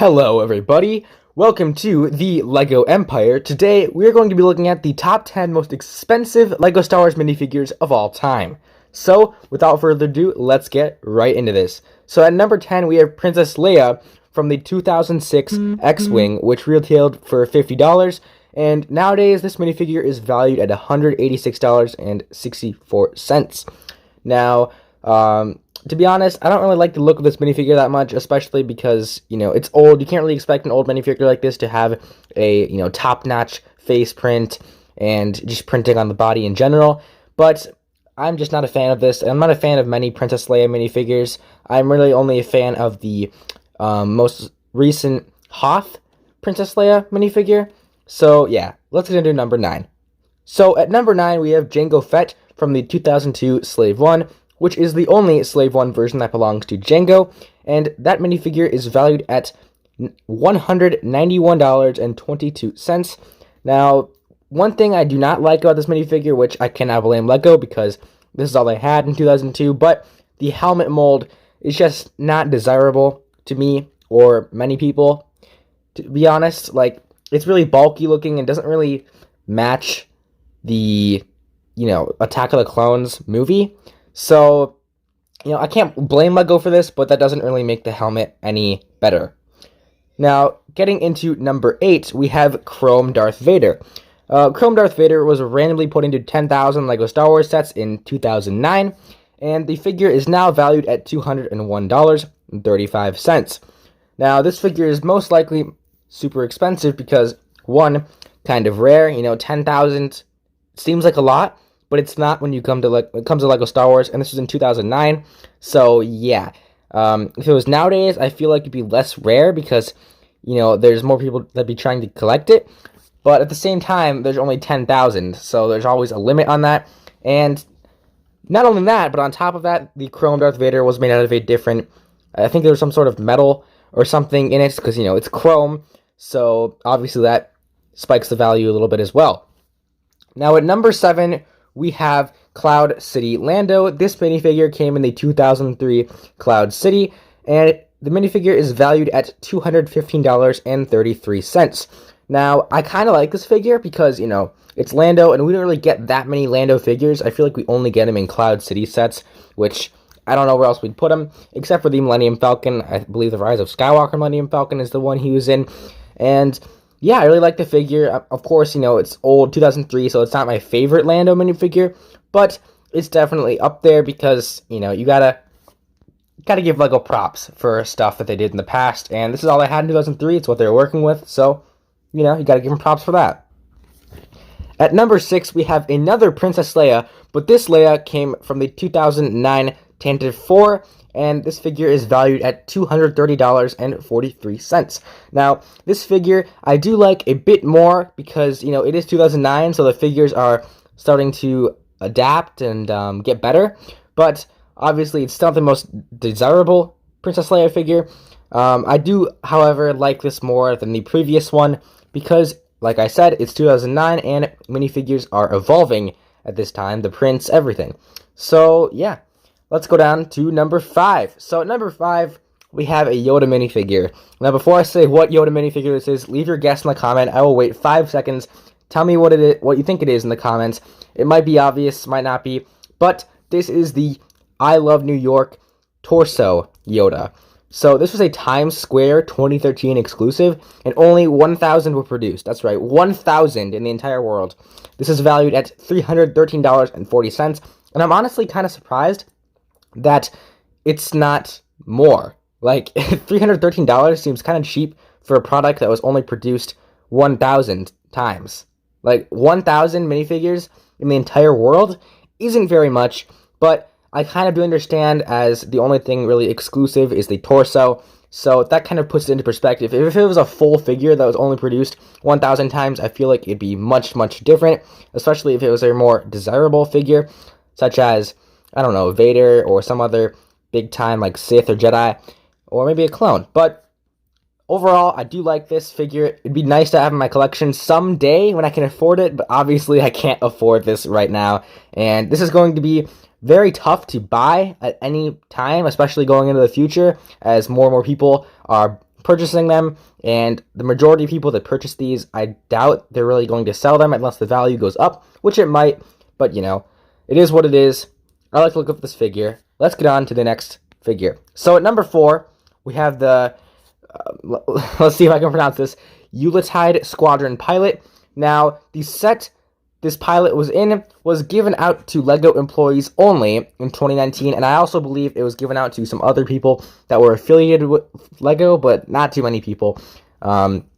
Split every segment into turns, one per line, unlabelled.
Hello everybody, welcome to the LEGO Empire. Today we are going to be looking at the top 10 most expensive LEGO Star Wars minifigures of all time. So, without further ado, let's get right into this. So at number 10 we have Princess Leia from the 2006 X-Wing, which retailed for $50, and nowadays this minifigure is valued at $186.64. Now, to be honest, I don't really like the look of this minifigure that much, especially because, it's old. You can't really expect an old minifigure like this to have a, top-notch face print and just printing on the body in general. But I'm just not a fan of this. I'm not a fan of many Princess Leia minifigures. I'm really only a fan of the most recent Hoth Princess Leia minifigure. So, yeah, let's get into number 9. So, at number 9, we have Jango Fett from the 2002 Slave 1, which is the only Slave 1 version that belongs to Jango, and that minifigure is valued at $191.22. Now, one thing I do not like about this minifigure, which I cannot blame LEGO because this is all they had in 2002, but the helmet mold is just not desirable to me or many people. To be honest, it's really bulky looking and doesn't really match the, Attack of the Clones movie. So, I can't blame LEGO for this, but that doesn't really make the helmet any better. Now, getting into number 8, we have Chrome Darth Vader. Chrome Darth Vader was randomly put into 10,000 LEGO Star Wars sets in 2009, and the figure is now valued at $201.35. Now, this figure is most likely super expensive because, one, kind of rare. 10,000 seems like a lot, but it's not when it comes to LEGO Star Wars, and this was in 2009, so yeah. If it was nowadays, I feel like it'd be less rare because, there's more people that'd be trying to collect it, but at the same time, there's only 10,000, so there's always a limit on that, and not only that, but on top of that, the Chrome Darth Vader was made out of a different, I think there was some sort of metal or something in it, because, it's chrome, so obviously that spikes the value a little bit as well. Now at number 7, we have Cloud City Lando. This minifigure came in the 2003 Cloud City, and the minifigure is valued at $215.33. Now, I kind of like this figure because, it's Lando, and we don't really get that many Lando figures. I feel like we only get him in Cloud City sets, which I don't know where else we'd put him, except for the Millennium Falcon. I believe the Rise of Skywalker Millennium Falcon is the one he was in, and yeah, I really like the figure. Of course, it's old, 2003, so it's not my favorite Lando minifigure, but it's definitely up there because, you gotta give LEGO props for stuff that they did in the past, and this is all they had in 2003. It's what they were working with, so, you gotta give them props for that. At number 6, we have another Princess Leia, but this Leia came from the 2009 Tantive 4, and this figure is valued at $230.43. Now, this figure I do like a bit more because, it is 2009, so the figures are starting to adapt and get better, but obviously it's still not the most desirable Princess Leia figure. I do, however, like this more than the previous one because, like I said, it's 2009 and minifigures are evolving at this time, the prints, everything. So, yeah. Let's go down to number 5. So at number 5, we have a Yoda minifigure. Now before I say what Yoda minifigure this is, leave your guess in the comment. I will wait 5 seconds. Tell me what you think it is in the comments. It might be obvious, might not be, but this is the I Love New York torso Yoda. So this was a Times Square 2013 exclusive, and only 1,000 were produced. That's right, 1,000 in the entire world. This is valued at $313.40, and I'm honestly kind of surprised that it's not more. $313 seems kind of cheap for a product that was only produced 1,000 times. 1,000 minifigures in the entire world isn't very much, but I kind of do understand as the only thing really exclusive is the torso, so that kind of puts it into perspective. If it was a full figure that was only produced 1,000 times, I feel like it'd be much, much different, especially if it was a more desirable figure, such as, I don't know, Vader or some other big time Sith or Jedi, or maybe a clone. But overall, I do like this figure. It'd be nice to have in my collection someday when I can afford it, but obviously I can't afford this right now. And this is going to be very tough to buy at any time, especially going into the future, as more and more people are purchasing them, and the majority of people that purchase these, I doubt they're really going to sell them unless the value goes up, which it might, but you know, it is what it is. I like to look at this figure. Let's get on to the next figure. So at number 4, we have the, let's see if I can pronounce this, Yuletide Squadron Pilot. Now, the set this pilot was in was given out to LEGO employees only in 2019, and I also believe it was given out to some other people that were affiliated with LEGO, but not too many people.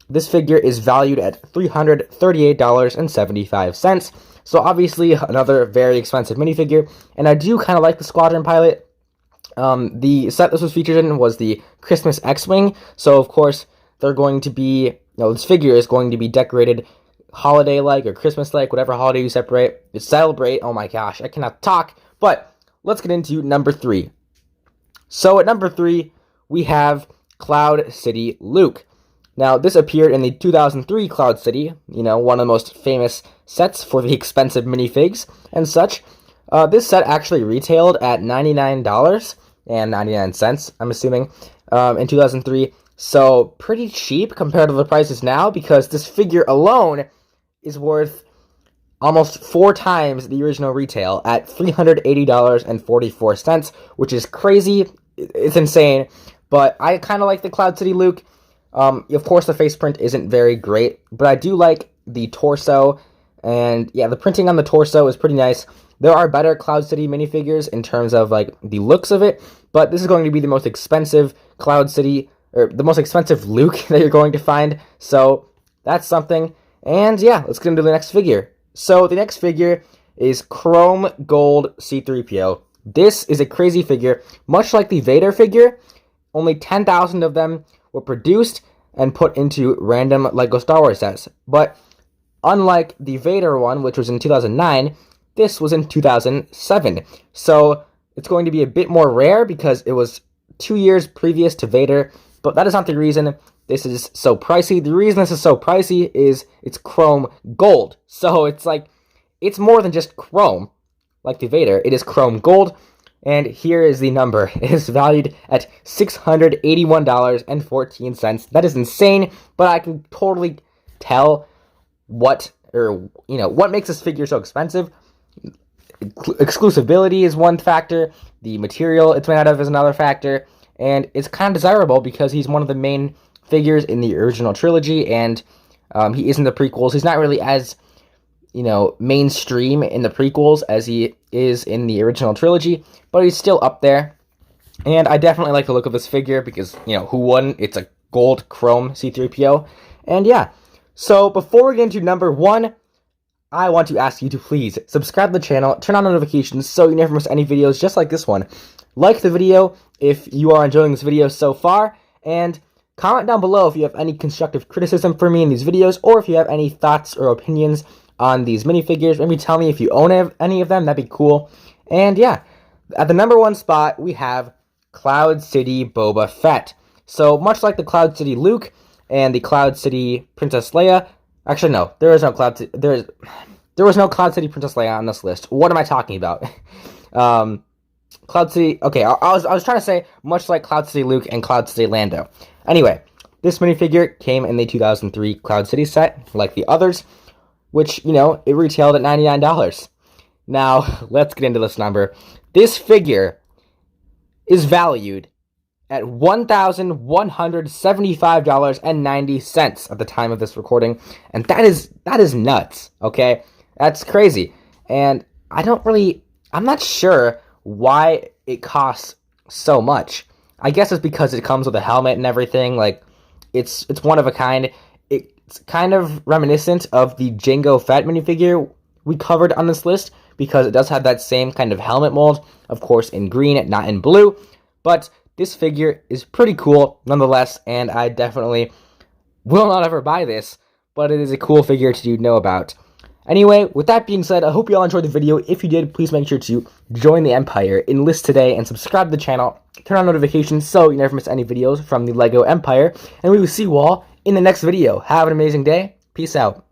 This figure is valued at $338.75, so obviously another very expensive minifigure, and I do kind of like the Squadron Pilot. The set this was featured in was the Christmas X-Wing, so of course they're going to be, this figure is going to be decorated holiday-like or Christmas-like, whatever holiday you celebrate. Oh my gosh, I cannot talk. But let's get into number 3. So at number 3, we have Cloud City Luke. Now, this appeared in the 2003 Cloud City, one of the most famous sets for the expensive minifigs and such. This set actually retailed at $99.99, I'm assuming, in 2003. So, pretty cheap compared to the prices now, because this figure alone is worth almost 4 times the original retail at $380.44, which is crazy. It's insane, but I kind of like the Cloud City Luke. Of course, the face print isn't very great, but I do like the torso, and yeah, the printing on the torso is pretty nice. There are better Cloud City minifigures in terms of like the looks of it, but this is going to be the most expensive Cloud City, or the most expensive Luke that you're going to find, so that's something. And yeah, let's get into the next figure. So the next figure is Chrome Gold C-3PO. This is a crazy figure, much like the Vader figure. Only 10,000 of them were produced and put into random LEGO Star Wars sets. But unlike the Vader one, which was in 2009, this was in 2007. So it's going to be a bit more rare because it was 2 years previous to Vader. But that is not the reason this is so pricey. The reason this is so pricey is it's chrome gold. So it's more than just chrome, like the Vader. It is chrome gold, and here is the number. It is valued at $681.14. That is insane, but I can totally tell what makes this figure so expensive. Exclusivity is one factor. The material it's made out of is another factor. And it's kind of desirable because he's one of the main figures in the original trilogy, and he is in the prequels. He's not really as, mainstream in the prequels as he is in the original trilogy, but he's still up there. And I definitely like the look of this figure because, who wouldn't? It's a gold chrome C-3PO. And yeah, so before we get into number 1, I want to ask you to please subscribe to the channel, turn on notifications so you never miss any videos just like this one. Like the video if you are enjoying this video so far, and comment down below if you have any constructive criticism for me in these videos, or if you have any thoughts or opinions on these minifigures. Maybe tell me if you own any of them, that'd be cool. And yeah, at the number 1 spot, we have Cloud City Boba Fett. So much like the Cloud City Luke and the Cloud City Princess Leia, actually no, there was no Cloud City Princess Leia on this list. What am I talking about? Cloud City, okay, I was trying to say much like Cloud City Luke and Cloud City Lando. Anyway, this minifigure came in the 2003 Cloud City set, like the others, which, it retailed at $99. Now, let's get into this number. This figure is valued at $1,175.90 at the time of this recording, and that is nuts, okay? That's crazy, and I'm not sure why it costs so much. I guess it's because it comes with a helmet and everything. Like, it's one of a kind. It's kind of reminiscent of the Jango Fett minifigure we covered on this list, because it does have that same kind of helmet mold, of course in green, not in blue. But this figure is pretty cool nonetheless, and I definitely will not ever buy this, but it is a cool figure to know about. Anyway, with that being said, I hope you all enjoyed the video. If you did, please make sure to join the Empire, enlist today, and subscribe to the channel. Turn on notifications so you never miss any videos from the LEGO Empire. And we will see you all in the next video. Have an amazing day. Peace out.